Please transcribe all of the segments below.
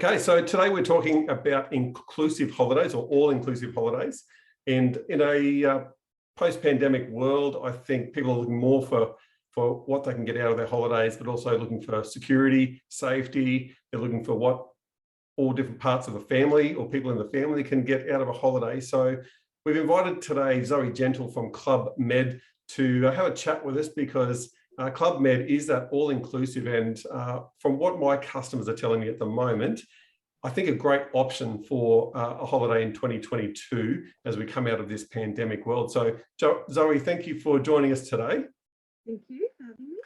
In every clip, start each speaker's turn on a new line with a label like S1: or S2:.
S1: Okay, so today we're talking about inclusive holidays or all-inclusive holidays. And in a post-pandemic world, I think people are looking more for what they can get out of their holidays, but also looking for security, safety. They're looking for what all different parts of the family or people in the family can get out of a holiday. So we've invited today Zoe Gentle from Club Med to have a chat with us because Club Med is that all-inclusive, and from what my customers are telling me at the moment, I think a great option for a holiday in 2022 as we come out of this pandemic world. So Zoe, thank you for joining us today.
S2: Thank you for having me.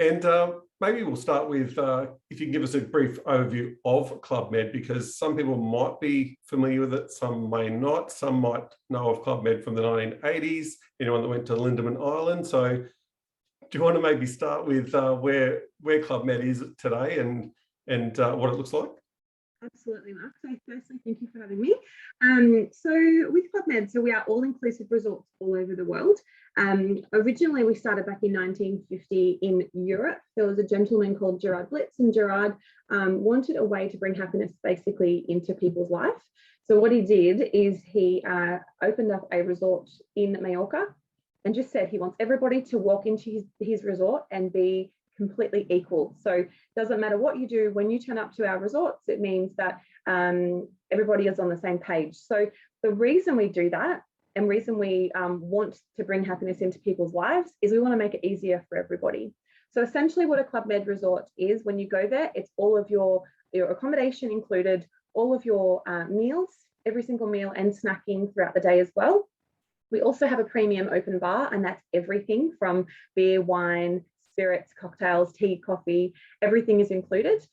S1: And maybe we'll start with, if you can give us a brief overview of Club Med, because some people might be familiar with it, some may not. Some might know of Club Med from the 1980s, anyone that went to Lindeman Island. So do you want to maybe start with where Club Med is today and what it looks like?
S2: Absolutely, Mark. So firstly, thank you for having me. So with Club Med, we are all-inclusive resorts all over the world. Originally, we started back in 1950 in Europe. There was a gentleman called Gerard Blitz, and Gerard wanted a way to bring happiness basically into people's life. So what he did is he opened up a resort in Mallorca and just said he wants everybody to walk into his resort and be completely equal. So it doesn't matter what you do, when you turn up to our resorts, it means that everybody is on the same page. So the reason we do that and reason we want to bring happiness into people's lives is we want to make it easier for everybody. So essentially what a Club Med resort is, when you go there, it's all of your accommodation included, all of your meals, every single meal, and snacking throughout the day as well. We also have a premium open bar, and that's everything from beer, wine, spirits, cocktails, tea, coffee, everything is included.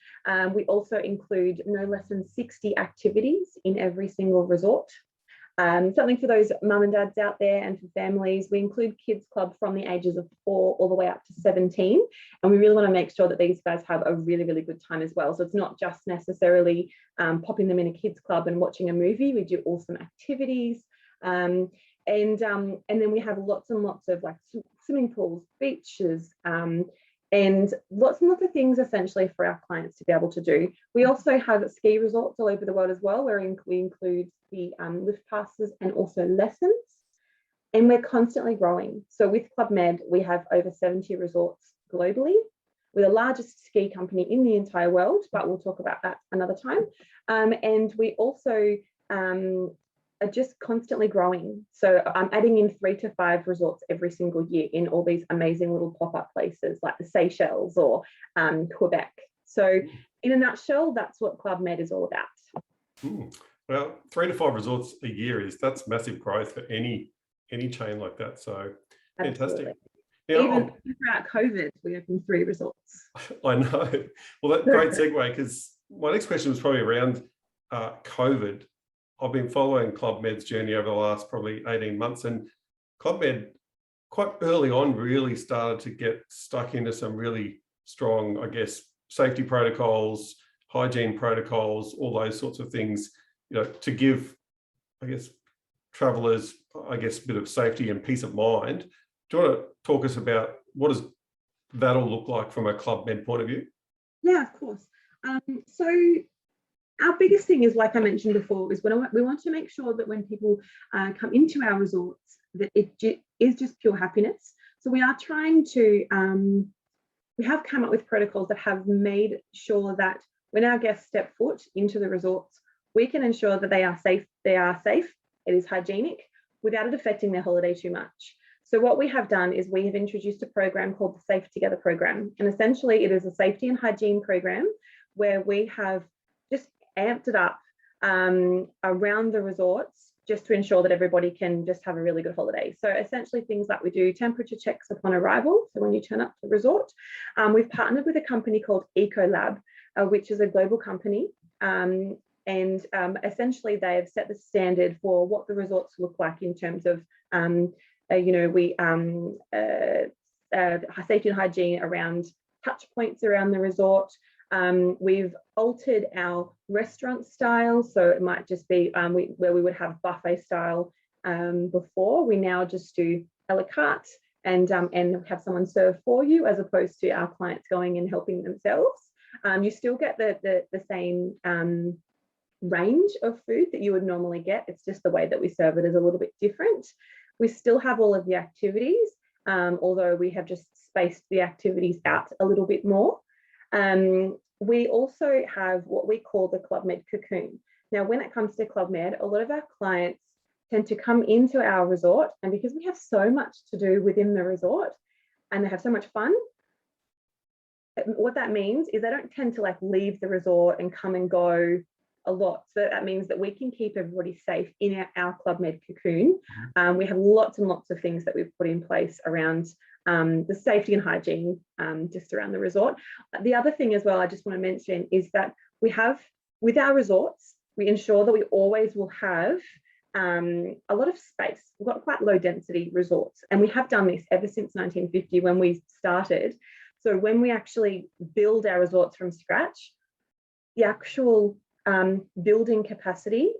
S2: We also include no less than 60 activities in every single resort. Something for those mum and dads out there and for families. We include kids club from the ages of 4 all the way up to 17. And we really want to make sure that these guys have a really, really good time as well. So it's not just necessarily popping them in a kids club and watching a movie. We do awesome activities. And then we have lots and lots of like swimming pools, beaches, and lots and lots of things essentially for our clients to be able to do. We also have ski resorts all over the world as well, where we include the lift passes and also lessons. And we're constantly growing. So with Club Med, we have over 70 resorts globally. We're the largest ski company in the entire world, but we'll talk about that another time. And we also are just constantly growing. So I'm adding in 3 to 5 resorts every single year in all these amazing little pop-up places like the Seychelles or Quebec. So in a nutshell, that's what Club Med is all about.
S1: Well, 3 to 5 resorts a year that's massive growth for any chain like that. So fantastic.
S2: Now, even throughout COVID, we opened 3 resorts.
S1: I know. Well, that's great segue, because my next question was probably around COVID. I've been following Club Med's journey over the last probably 18 months, and Club Med quite early on really started to get stuck into some really strong, I guess, safety protocols, hygiene protocols, all those sorts of things, to give, I guess, travelers, I guess, a bit of safety and peace of mind. Do you want to talk us about what does that all look like from a Club Med point of view?
S2: Yeah, of course. So our biggest thing is, like I mentioned before, is we want to make sure that when people come into our resorts, that it is just pure happiness. So we are trying to, we have come up with protocols that have made sure that when our guests step foot into the resorts, we can ensure that they are safe, it is hygienic, without it affecting their holiday too much. So what we have done is we have introduced a program called the Safe Together program. And essentially it is a safety and hygiene program where we have just amped it up around the resorts just to ensure that everybody can just have a really good holiday. So essentially things like we do temperature checks upon arrival. So when you turn up to the resort, we've partnered with a company called Ecolab, which is a global company. And essentially they have set the standard for what the resorts look like in terms of, safety and hygiene around touch points around the resort. We've altered our restaurant style, so it might just be where we would have buffet style before. We now just do a la carte and have someone serve for you, as opposed to our clients going and helping themselves. You still get the same range of food that you would normally get. It's just the way that we serve it is a little bit different. We still have all of the activities, although we have just spaced the activities out a little bit more. We also have what we call the Club Med cocoon. Now, when it comes to Club Med, a lot of our clients tend to come into our resort, and because we have so much to do within the resort and they have so much fun, what that means is they don't tend to like leave the resort and come and go a lot. So that means that we can keep everybody safe in our Club Med cocoon. We have lots and lots of things that we've put in place around the safety and hygiene just around the resort. The other thing as well I just want to mention is that we have, with our resorts, we ensure that we always will have a lot of space. We've got quite low density resorts, and we have done this ever since 1950 when we started. So when we actually build our resorts from scratch, the actual building capacity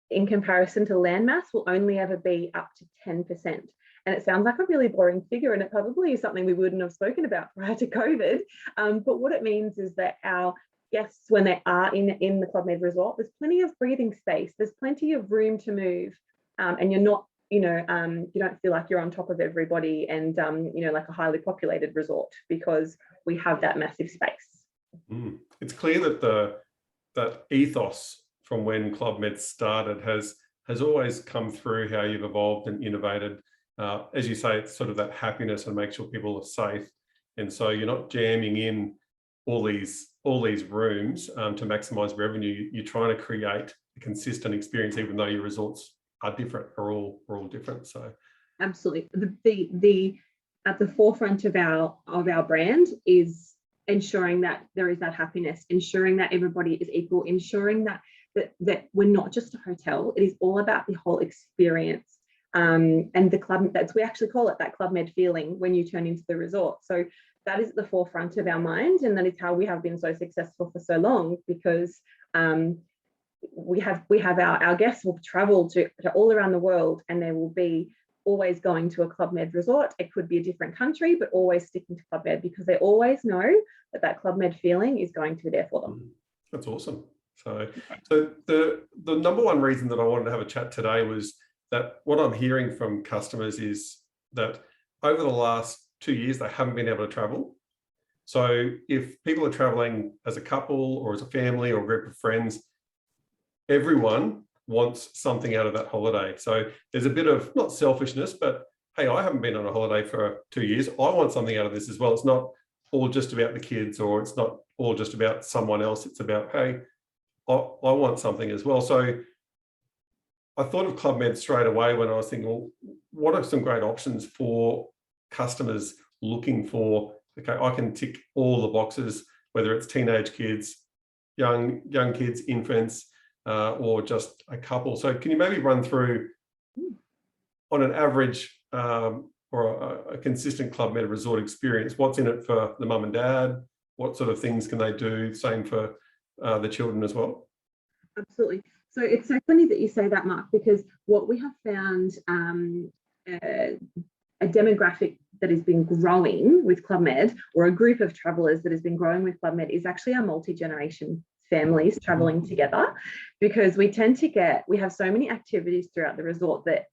S2: in comparison to landmass will only ever be up to 10%. And it sounds like a really boring figure, and it probably is something we wouldn't have spoken about prior to COVID. But what it means is that our guests, when they are in the Club Med resort, there's plenty of breathing space, there's plenty of room to move, and you're not, you don't feel like you're on top of everybody and, like a highly populated resort, because we have that massive space.
S1: It's clear that that ethos from when Club Med started has always come through how you've evolved and innovated. As you say, it's sort of that happiness and make sure people are safe. And so you're not jamming in all these rooms to maximize revenue. You're trying to create a consistent experience, even though your resorts are different, are all different. So
S2: absolutely, the at the forefront of our brand is ensuring that there is that happiness, ensuring that everybody is equal, ensuring that we're not just a hotel. It is all about the whole experience. And the club, we actually call it that Club Med feeling when you turn into the resort. So that is at the forefront of our mind, and that is how we have been so successful for so long, because we have our guests will travel to all around the world, and they will be always going to a Club Med resort. It could be a different country, but always sticking to Club Med, because they always know that Club Med feeling is going to be there for them.
S1: That's awesome. So the number one reason that I wanted to have a chat today was that what I'm hearing from customers is that over the last 2 years, they haven't been able to travel. So if people are traveling as a couple or as a family or a group of friends, everyone wants something out of that holiday. So there's a bit of, not selfishness, but hey, I haven't been on a holiday for 2 years. I want something out of this as well. It's not all just about the kids, or it's not all just about someone else. It's about, hey, I want something as well. So I thought of Club Med straight away when I was thinking, well, what are some great options for customers looking for, okay, I can tick all the boxes, whether it's teenage kids, young kids, infants, or just a couple. So can you maybe run through, on an average or a consistent Club Med resort experience, what's in it for the mum and dad? What sort of things can they do? Same for the children as well?
S2: Absolutely. So it's so funny that you say that, Mark, because what we have found, a demographic that has been growing with Club Med, or a group of travellers that has been growing with Club Med, is actually our multi-generation families travelling together, because we have so many activities throughout the resort that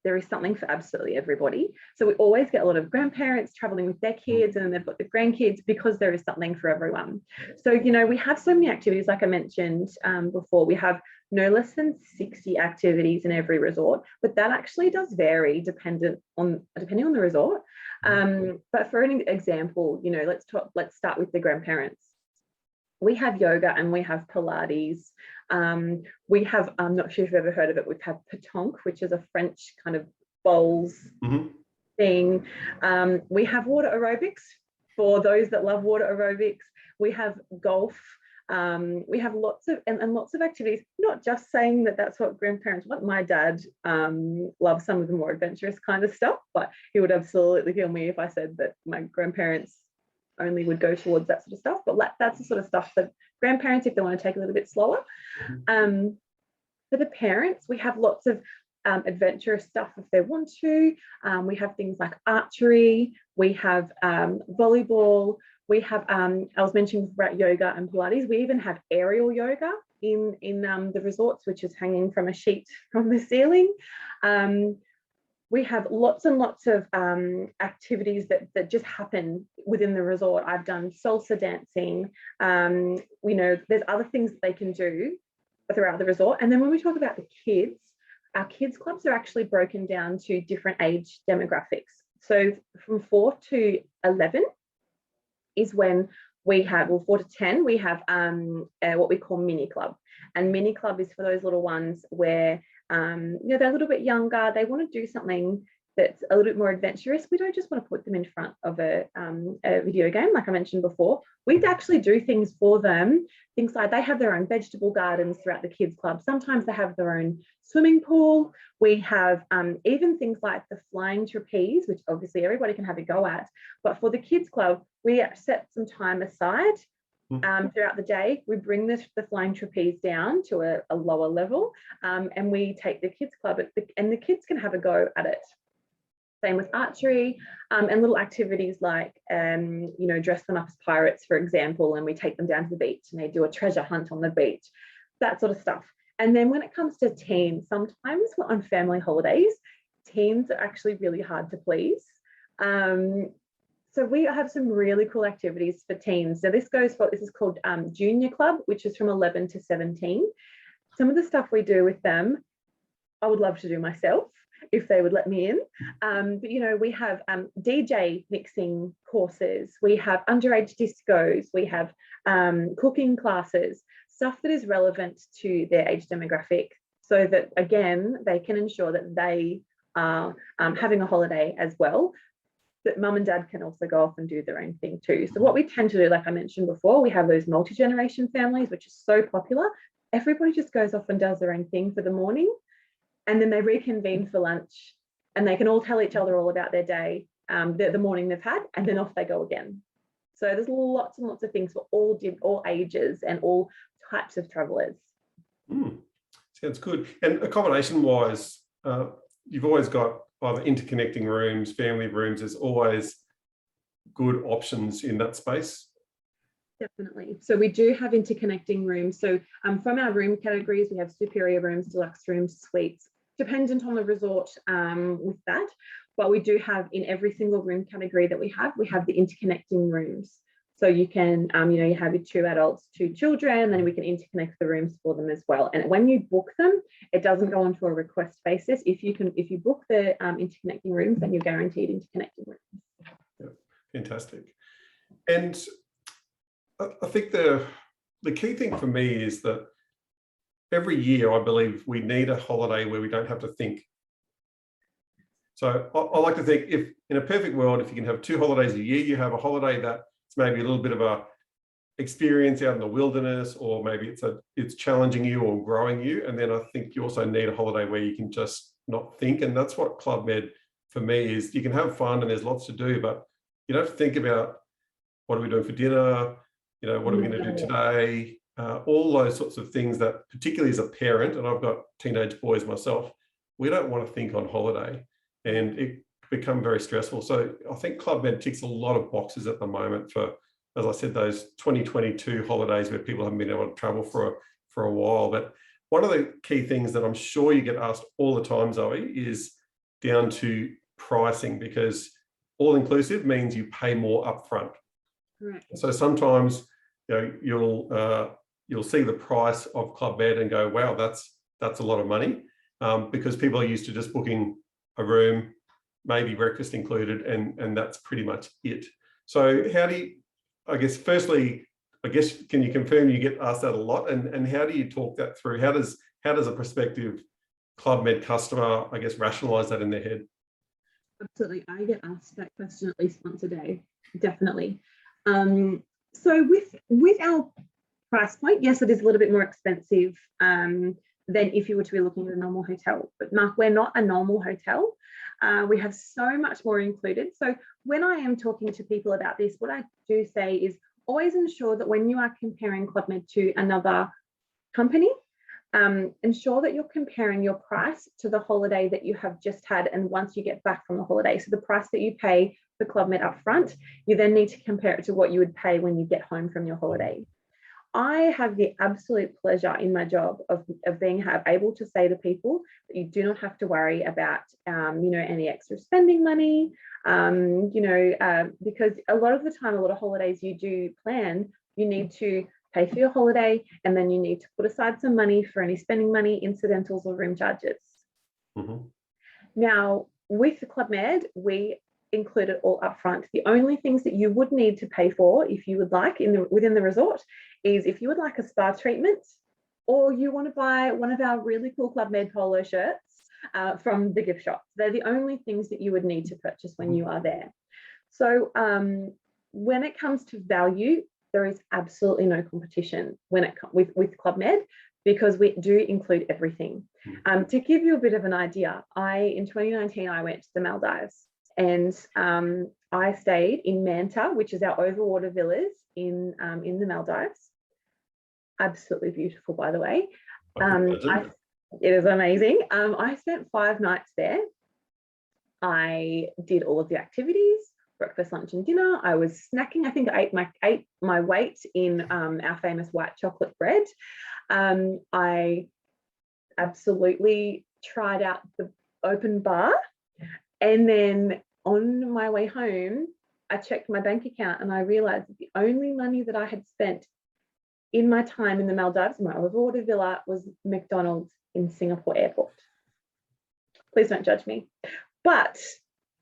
S2: there is something for absolutely everybody. So we always get a lot of grandparents traveling with their kids, and then they've got the grandkids, because there is something for everyone. So, we have so many activities, like I mentioned before. We have no less than 60 activities in every resort, but that actually does vary depending on the resort. But for an example, let's start with the grandparents. We have yoga and we have Pilates. We have, I'm not sure if you've ever heard of it, we have pétanque, which is a French kind of bowls thing. We have water aerobics for those that love water aerobics. We have golf. We have lots of activities, not just saying that that's what grandparents want. My dad loves some of the more adventurous kind of stuff, but he would absolutely kill me if I said that my grandparents only would go towards that sort of stuff. But that's the sort of stuff that grandparents, if they want to take a little bit slower. For the parents, we have lots of adventurous stuff if they want to. We have things like archery, we have volleyball, We have, I was mentioning about yoga and Pilates. We even have aerial yoga in the resorts, which is hanging from a sheet from the ceiling. We have lots and lots of activities that just happen within the resort. I've done salsa dancing. There's other things that they can do throughout the resort. And then when we talk about the kids, our kids clubs are actually broken down to different age demographics. So from 4 to 11 is when we have, well, 4 to 10, we have what we call mini club. And mini club is for those little ones where they're a little bit younger, they want to do something that's a little bit more adventurous. We don't just want to put them in front of a video game, like I mentioned before. We actually do things for them. Things like they have their own vegetable gardens throughout the kids club. Sometimes they have their own swimming pool. We have even things like the flying trapeze, which obviously everybody can have a go at. But for the kids club, we set some time aside throughout the day. We bring the flying trapeze down to a lower level, and we take the kids club and the kids can have a go at it. Same with archery, and little activities like, dress them up as pirates, for example, and we take them down to the beach and they do a treasure hunt on the beach, that sort of stuff. And then when it comes to teens, sometimes we're on family holidays. Teens are actually really hard to please. So we have some really cool activities for teens. So this is called Junior Club, which is from 11 to 17. Some of the stuff we do with them, I would love to do myself if they would let me in. But we have DJ mixing courses, we have underage discos, we have cooking classes, stuff that is relevant to their age demographic, so that again they can ensure that they are having a holiday as well, that mum and dad can also go off and do their own thing too. So what we tend to do, like I mentioned before, we have those multi-generation families, which is so popular. Everybody just goes off and does their own thing for the morning, and then they reconvene for lunch, and they can all tell each other all about their day, the morning they've had, and then off they go again. So there's lots and lots of things for all ages and all types of travellers.
S1: Sounds good. And accommodation-wise, you've always got either interconnecting rooms, family rooms. There's always good options in that space.
S2: Definitely. So we do have interconnecting rooms. So from our room categories, we have superior rooms, deluxe rooms, suites, dependent on the resort with that. But we do have in every single room category that we have the interconnecting rooms. So you can, you have your 2 adults, 2 children, and we can interconnect the rooms for them as well. And when you book them, it doesn't go onto a request basis. If you book the interconnecting rooms, then you're guaranteed interconnecting rooms.
S1: Yeah, fantastic. And I think the key thing for me is that every year, I believe we need a holiday where we don't have to think. So I like to think, if in a perfect world, if you can have 2 holidays a year, you have a holiday that's maybe a little bit of a experience out in the wilderness, or maybe it's challenging you or growing you. And then I think you also need a holiday where you can just not think. And that's what Club Med for me is. You can have fun and there's lots to do, but you don't have to think about what are we doing for dinner, what are we going to do today, all those sorts of things that, particularly as a parent, and I've got teenage boys myself, we don't want to think on holiday, and it become very stressful. So I think Club Med ticks a lot of boxes at the moment for, as I said, those 2022 holidays where people haven't been able to travel for a while. But one of the key things that I'm sure you get asked all the time, Zoe, is down to pricing, because all-inclusive means you pay more upfront.
S2: Right.
S1: So sometimes you'll see the price of Club Med and go, wow, that's a lot of money, because people are used to just booking a room, maybe breakfast included, and that's pretty much it. So how do you, firstly, can you confirm you get asked that a lot, and how do you talk that through? How does a prospective Club Med customer, rationalize that in their head?
S2: Absolutely. I get asked that question at least once a day, definitely. So with our price point, yes, it is a little bit more expensive than if you were to be looking at a normal hotel. But Mark, we're not a normal hotel. We have so much more included. So when I am talking to people about this, what I do say is always ensure that when you are comparing Club Med to another company, ensure that you're comparing your price to the holiday that you have just had and once you get back from the holiday. So the price that you pay for Club Med up front, you then need to compare it to what you would pay when you get home from your holiday. I have the absolute pleasure in my job of being able to say to people that you do not have to worry about, any extra spending money, because a lot of the time, a lot of holidays you do plan, you need to pay for your holiday, and then you need to put aside some money for any spending money, incidentals, or room charges.
S1: Mm-hmm.
S2: Now, with Club Med, we include it all up front. The only things that you would need to pay for, if you would like, within the resort, is if you would like a spa treatment, or you want to buy one of our really cool Club Med polo shirts from the gift shop. They're the only things that you would need to purchase when you are there. So when it comes to value, there is absolutely no competition with Club Med, because we do include everything. To give you a bit of an idea, in 2019, I went to the Maldives, and I stayed in Manta, which is our overwater villas in the Maldives. Absolutely beautiful, by the way. It is amazing. I spent 5 nights there. I did all of the activities, breakfast, lunch, and dinner. I was snacking. I think I ate my weight in our famous white chocolate bread. I absolutely tried out the open bar. And then on my way home, I checked my bank account and I realized that the only money that I had spent in my time in the Maldives, my overwater villa, was McDonald's in Singapore airport. Please don't judge me. But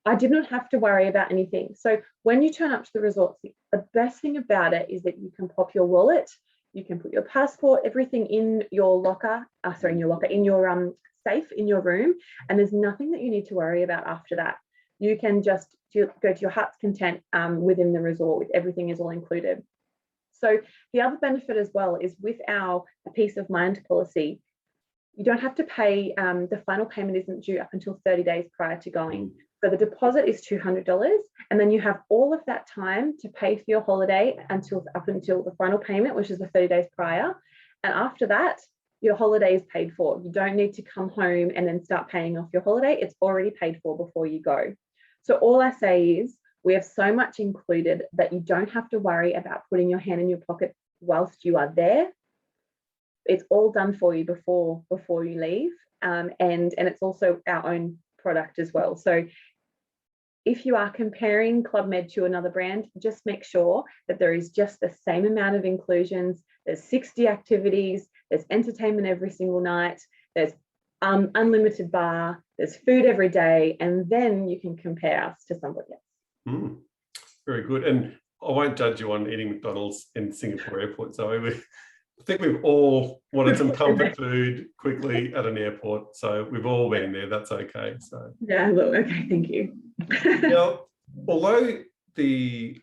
S2: I did not have to worry about anything. So when you turn up to the resorts, the best thing about it is that you can pop your wallet, you can put your passport, everything in your locker, in your safe in your room, and there's nothing that you need to worry about after that. You can just go to your heart's content within the resort, with everything is all included. So the other benefit as well is with our peace of mind policy, you don't have to pay, the final payment isn't due up until 30 days prior to going. So the deposit is $200, and then you have all of that time to pay for your holiday up until the final payment, which is the 30 days prior. And after that, your holiday is paid for. You don't need to come home and then start paying off your holiday. It's already paid for before you go. So all I say is we have so much included that you don't have to worry about putting your hand in your pocket whilst you are there. It's all done for you before you leave. And it's also our own product as well. So if you are comparing Club Med to another brand, just make sure that there is just the same amount of inclusions. There's 60 activities, there's entertainment every single night, there's unlimited bar, there's food every day, and then you can compare us to somebody else.
S1: Very good. And I won't judge you on eating McDonald's in Singapore airport. So I think we've all wanted some comfort food quickly at an airport. So we've all been there. That's okay. So
S2: yeah, look, okay, thank you.
S1: Now, although the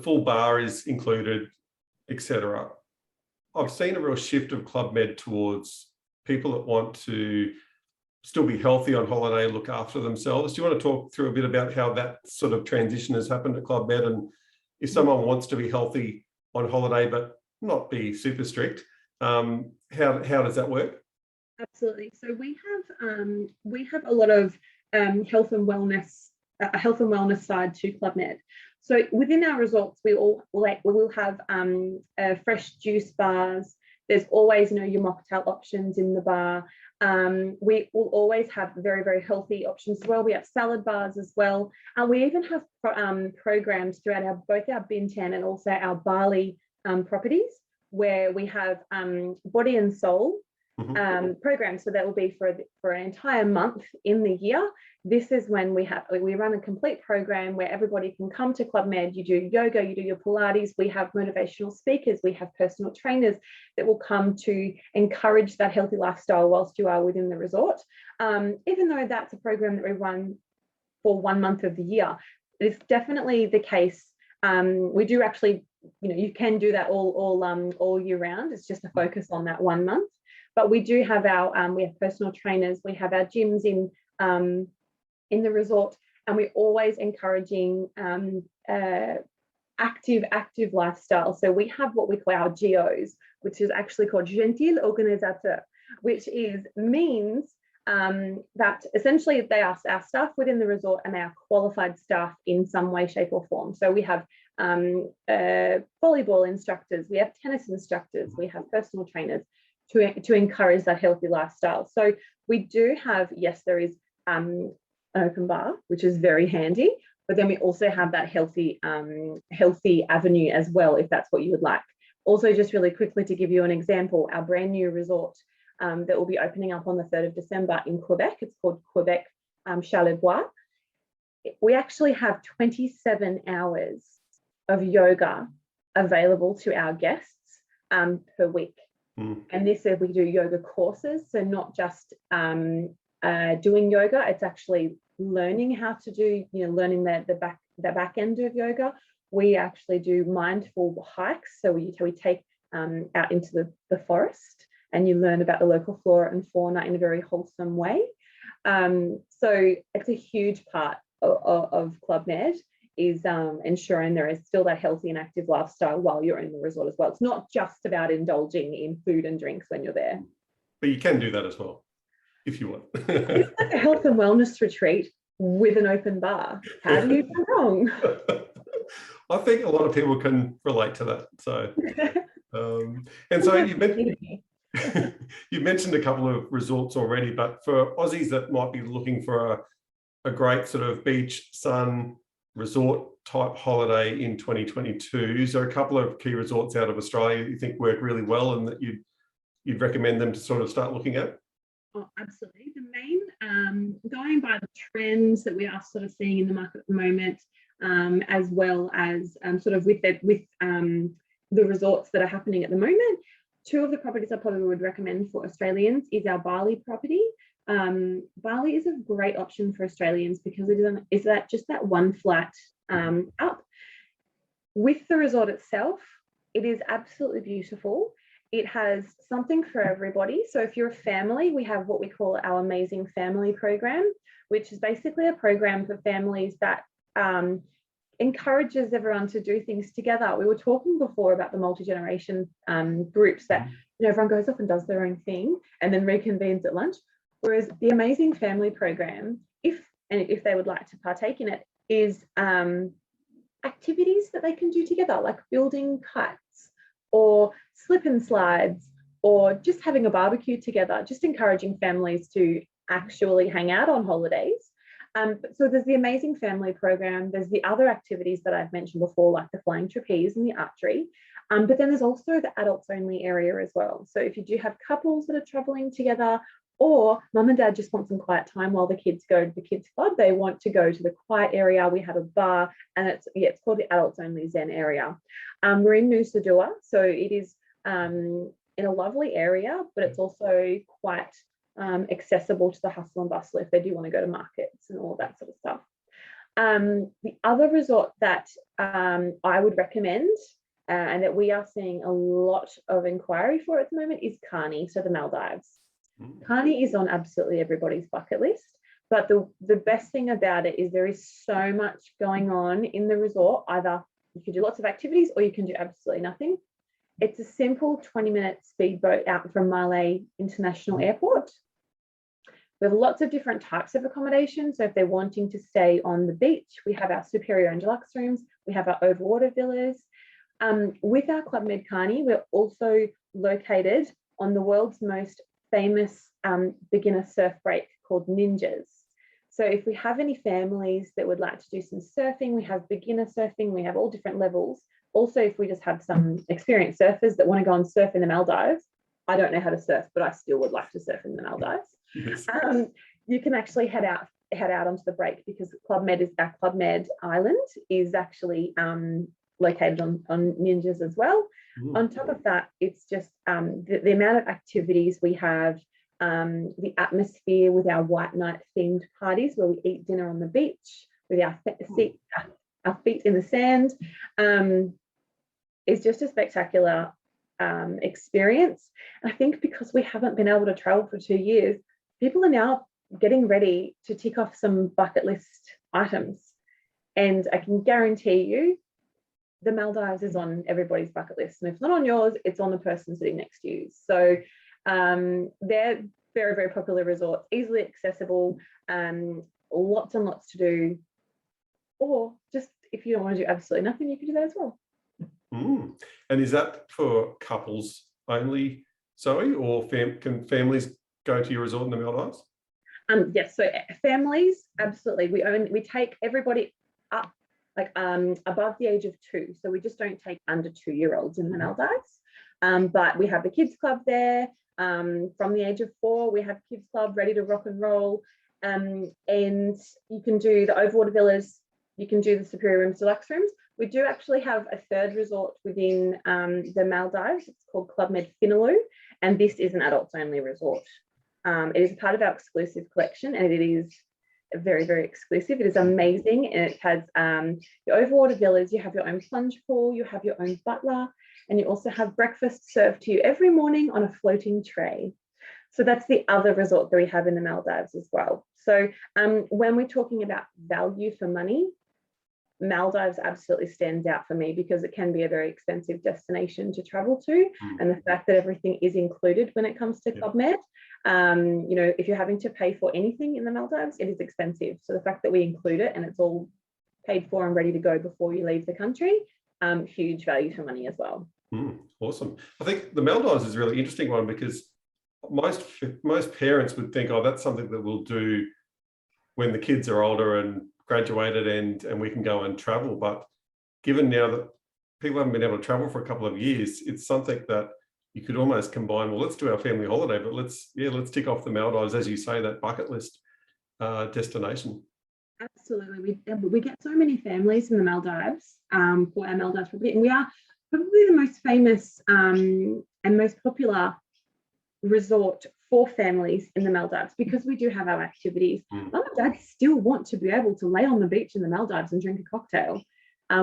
S1: full bar is included, etc., I've seen a real shift of Club Med towards people that want to still be healthy on holiday, look after themselves. Do you want to talk through a bit about how that sort of transition has happened at Club Med, and if someone wants to be healthy on holiday but not be super strict, how does that work?
S2: Absolutely. So we have a lot of health and wellness side to Club Med. So within our resorts, we will have fresh juice bars. There's always, your mocktail options in the bar. We will always have very, very healthy options as well. We have salad bars as well. We even have programs throughout both our Bintan and also our Bali properties, where we have body and soul programs. So that will be for an entire month in the year. This is when we run a complete program where everybody can come to Club Med. You do yoga, you do your Pilates. We have motivational speakers, we have personal trainers that will come to encourage that healthy lifestyle whilst you are within the resort. Even though that's a program that we run for 1 month of the year, it's definitely the case. We do actually, you can do that all year round. It's just a focus on that 1 month. But we do have we have personal trainers, we have our gyms in the resort, and we're always encouraging active lifestyle. So we have what we call our GOs, which is actually called Gentle Organisateur, which means that essentially they are our staff within the resort, and they are qualified staff in some way, shape or form. So we have volleyball instructors, we have tennis instructors, we have personal trainers to encourage that healthy lifestyle. So we do have, yes, there is an open bar, which is very handy, but then we also have that healthy avenue as well, if that's what you would like. Also, just really quickly to give you an example, our brand new resort that will be opening up on the 3rd of December in Quebec, it's called Quebec Charlevoix. We actually have 27 hours of yoga available to our guests per week. And this, we do yoga courses, so not just doing yoga, it's actually learning how to do, learning the back end of yoga. We actually do mindful hikes, so we take out into the forest, and you learn about the local flora and fauna in a very wholesome way. So it's a huge part of Club Med, is ensuring there is still that healthy and active lifestyle while you're in the resort as well. It's not just about indulging in food and drinks when you're there.
S1: But you can do that as well, if you want.
S2: It's like a health and wellness retreat with an open bar. How do you go wrong?
S1: I think a lot of people can relate to that. So, and so you mentioned a couple of resorts already, but for Aussies that might be looking for a great sort of beach, sun, resort type holiday in 2022, is there a couple of key resorts out of Australia that you think work really well and that you'd recommend them to sort of start looking at?
S2: Oh, absolutely. The main, going by the trends that we are sort of seeing in the market at the moment, as well as sort of with the resorts that are happening at the moment, two of the properties I probably would recommend for Australians is our Bali property. Bali is a great option for Australians because it is that one flat up. With the resort itself, it is absolutely beautiful. It has something for everybody. So if you're a family, we have what we call our Amazing Family program, which is basically a program for families that encourages everyone to do things together. We were talking before about the multi-generation groups that everyone goes off and does their own thing and then reconvenes at lunch. Whereas the Amazing Family program, if they would like to partake in it, is activities that they can do together, like building kites or slip and slides, or just having a barbecue together, just encouraging families to actually hang out on holidays. So there's the Amazing Family program, there's the other activities that I've mentioned before, like the flying trapeze and the archery, but then there's also the adults only area as well. So if you do have couples that are traveling together, or mum and dad just want some quiet time while the kids go to the kids club, they want to go to the quiet area, we have a bar, and it's called the adults only Zen area. We're in Nusa Dua, so it is in a lovely area, but it's also quite accessible to the hustle and bustle if they do want to go to markets and all that sort of stuff. The other resort that I would recommend and that we are seeing a lot of inquiry for at the moment is Karni, so the Maldives. Karni is on absolutely everybody's bucket list, but the best thing about it is there is so much going on in the resort. Either you can do lots of activities or you can do absolutely nothing. It's a simple 20-minute speedboat out from Malé International Airport. We have lots of different types of accommodation. So if they're wanting to stay on the beach, we have our superior and deluxe rooms. We have our overwater villas. With our Club Med Karni, we're also located on the world's most famous beginner surf break called Ninjas. So if we have any families that would like to do some surfing, we have beginner surfing, we have all different levels. Also, if we just have some experienced surfers that want to go and surf in the Maldives, I don't know how to surf, but I still would like to surf in the Maldives. Yes. You can actually head out onto the break, because Club Med Island is actually located on Ninjas as well. On top of that, it's just the amount of activities we have, the atmosphere with our white night themed parties where we eat dinner on the beach with our feet in the sand, is just a spectacular experience. I think because we haven't been able to travel for 2 years, people are now getting ready to tick off some bucket list items. And I can guarantee you, the Maldives is on everybody's bucket list. And if it's not on yours, it's on the person sitting next to you. So Very, very popular resorts, easily accessible, lots and lots to do. Or just if you don't want to do absolutely nothing, you can do that as well.
S1: And is that for couples only, Zoe, or can families go to your resort in the Maldives?
S2: Yes, so families, absolutely. We take everybody up like above the age of 2. So we just don't take under 2-year-olds in the Maldives. But we have the kids club there. From the age of 4, we have kids club ready to rock and roll. And you can do the overwater villas. You can do the superior rooms, deluxe rooms. We do actually have a third resort within the Maldives. It's called Club Med Finaloo, and this is an adults only resort. It is part of our exclusive collection, and it is very, very exclusive. It is amazing, and it has your overwater villas. You have your own plunge pool, you have your own butler, and you also have breakfast served to you every morning on a floating tray. So that's the other resort that we have in the Maldives as well. So when we're talking about value for money, Maldives absolutely stands out for me because it can be a very expensive destination to travel to, and the fact that everything is included when it comes to Club Med. You know, if you're having to pay for anything in the Maldives, it is expensive. So the fact that we include it and it's all paid for and ready to go before you leave the country, huge value for money as well.
S1: Awesome. I think the Maldives is a really interesting one because most parents would think, oh, that's something that we'll do when the kids are older and graduated and we can go and travel. But given now that people haven't been able to travel for a couple of years, it's something that you could almost combine. Well, let's do our family holiday, but let's tick off the Maldives, as you say, that bucket list destination.
S2: Absolutely. We get so many families in the Maldives for our Maldives property, and we are probably the most famous and most popular resort for families in the Maldives because we do have our activities. Mum and Dad still want to be able to lay on the beach in the Maldives and drink a cocktail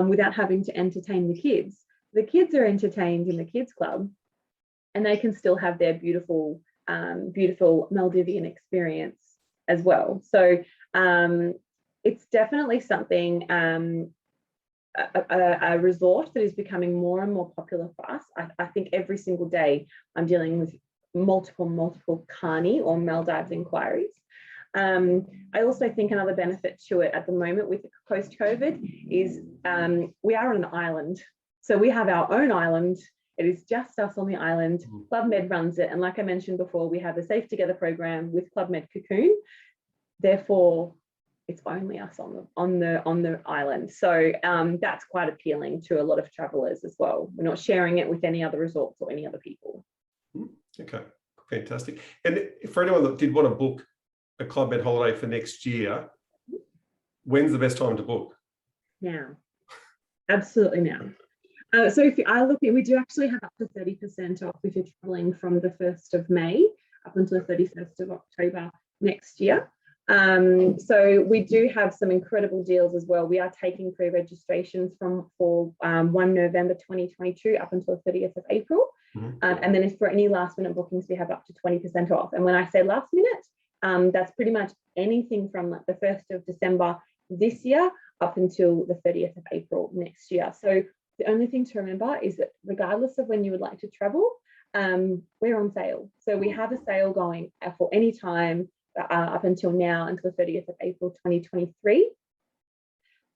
S2: without having to entertain the kids. The kids are entertained in the kids club, and they can still have their beautiful, beautiful Maldivian experience as well. So it's definitely something, a resort that is becoming more and more popular for us. I think every single day I'm dealing with multiple Carney or Maldives inquiries. I also think another benefit to it at the moment with post-COVID is we are on an island. So we have our own island. It is just us on the island. Club Med runs it. And like I mentioned before, we have a Safe Together program with Club Med Cocoon. Therefore, it's only us on the island. So that's quite appealing to a lot of travelers as well. We're not sharing it with any other resorts or any other people.
S1: Okay, fantastic. And for anyone that did want to book a Club Med holiday for next year, when's the best time to book? Now,
S2: absolutely now. So if you are looking, we do actually have up to 30% off if you're traveling from the 1st of May up until the 31st of October next year. So we do have some incredible deals as well. We are taking pre-registrations for 1 November 2022 up until the 30th of April. And then for any last minute bookings, we have up to 20% off. And when I say last minute, that's pretty much anything from like the 1st of December this year up until the 30th of April next year. So the only thing to remember is that regardless of when you would like to travel, we're on sale. So we have a sale going for any time up until now, until the 30th of April 2023.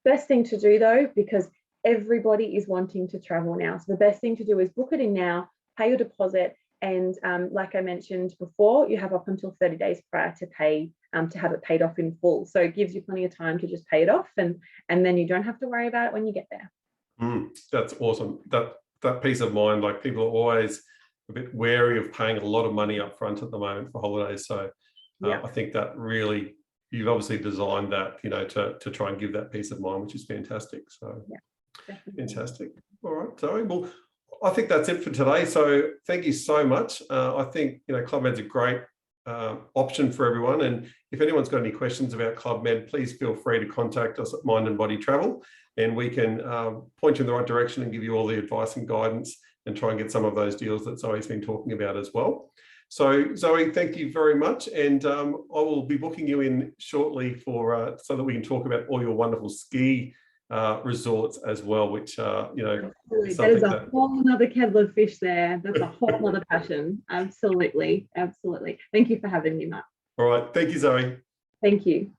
S2: Best thing to do though, because everybody is wanting to travel now. So the best thing to do is book it in now, pay your deposit, and like I mentioned before, you have up until 30 days prior to pay to have it paid off in full. So it gives you plenty of time to just pay it off, and then you don't have to worry about it when you get there.
S1: That's awesome. That peace of mind, like people are always a bit wary of paying a lot of money up front at the moment for holidays. So I think that really, you've obviously designed that, you know, to try and give that peace of mind, which is fantastic. So fantastic. All right, Zoe. Well, I think that's it for today. So thank you so much. I think, you know, Club Med's a great option for everyone. And if anyone's got any questions about Club Med, please feel free to contact us at Mind and Body Travel, and we can point you in the right direction and give you all the advice and guidance and try and get some of those deals that Zoe's been talking about as well. So Zoe, thank you very much. And I will be booking you in shortly for so that we can talk about all your wonderful ski resorts as well, which you know,
S2: absolutely. That is a whole nother kettle of fish there. That's a whole nother passion. Absolutely, absolutely. Thank you for having me, Matt.
S1: All right, thank you, Zoe.
S2: Thank you.